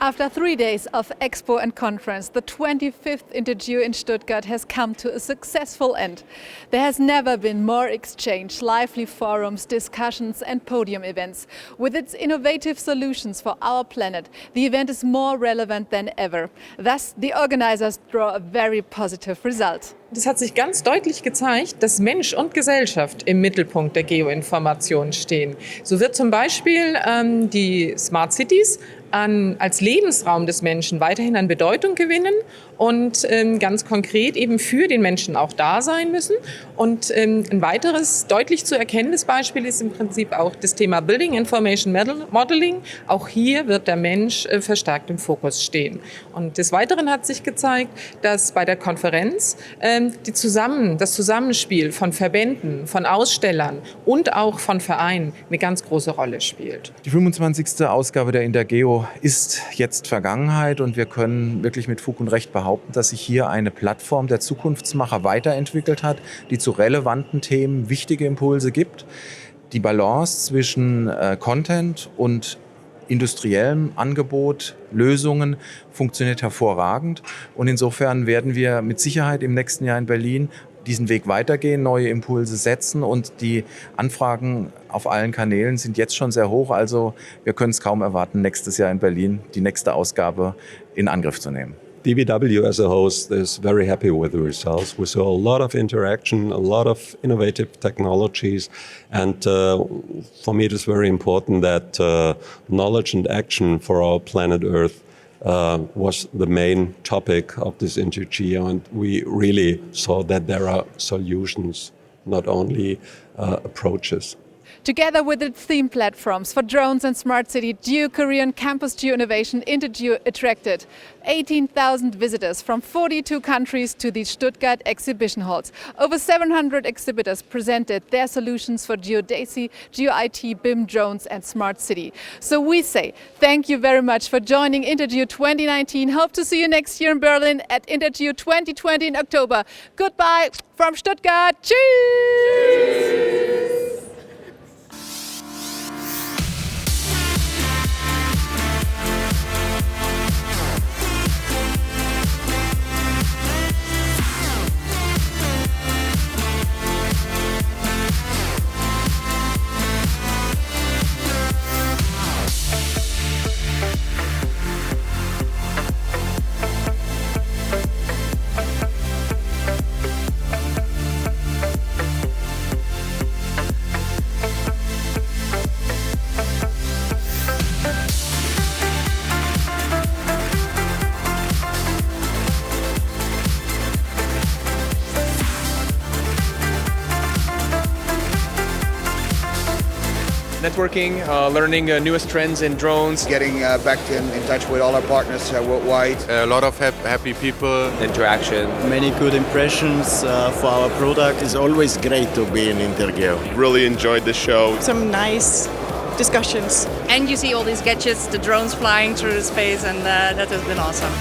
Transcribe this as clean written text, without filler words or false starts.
After 3 days of expo and conference, the 25th INTERGEO in Stuttgart has come to a successful end. There has never been more exchange, lively forums, discussions and podium events. With its innovative solutions for our planet, the event is more relevant than ever. Thus, the organizers draw a very positive result. Es hat sich ganz deutlich gezeigt, dass Mensch und Gesellschaft im Mittelpunkt der Geoinformation stehen. So wird zum Beispiel die Smart Cities als Lebensraum des Menschen weiterhin an Bedeutung gewinnen und ganz konkret eben für den Menschen auch da sein müssen. Und ein weiteres deutlich zu erkennendes Beispiel ist im Prinzip auch das Thema Building Information Modeling. Auch hier wird der Mensch verstärkt im Fokus stehen. Und des Weiteren hat sich gezeigt, dass bei der Konferenz das Zusammenspiel von Verbänden, von Ausstellern und auch von Vereinen eine ganz große Rolle spielt. Die 25. Ausgabe der INTERGEO ist jetzt Vergangenheit und wir können wirklich mit Fug und Recht behaupten, dass sich hier eine Plattform der Zukunftsmacher weiterentwickelt hat, die zu relevanten Themen wichtige Impulse gibt. Die Balance zwischen Content und industriellem Angebot, Lösungen funktioniert hervorragend und insofern werden wir mit Sicherheit im nächsten Jahr in Berlin diesen Weg weitergehen, neue Impulse setzen und die Anfragen auf allen Kanälen sind jetzt schon sehr hoch. Also wir können es kaum erwarten, nächstes Jahr in Berlin die nächste Ausgabe in Angriff zu nehmen. DBW as a host is very happy with the results. We saw a lot of interaction, a lot of innovative technologies, and for me it is very important that knowledge and action for our planet Earth was the main topic of this INTERGEO, and we really saw that there are solutions, not only approaches. Together with its theme platforms for drones and smart city, Geo-Korean Campus Geo-Innovation INTERGEO attracted 18,000 visitors from 42 countries to the Stuttgart exhibition halls. Over 700 exhibitors presented their solutions for geodesy, geo-IT, BIM, drones and smart city. So we say thank you very much for joining INTERGEO 2019. Hope to see you next year in Berlin at INTERGEO 2020 in October. Goodbye from Stuttgart. Tschüss! Networking, learning newest trends in drones. Getting back in touch with all our partners worldwide. A lot of happy people. Interaction. Many good impressions for our product. It's always great to be in INTERGEO. Really enjoyed the show. Some nice discussions. And you see all these gadgets, the drones flying through space, and that has been awesome.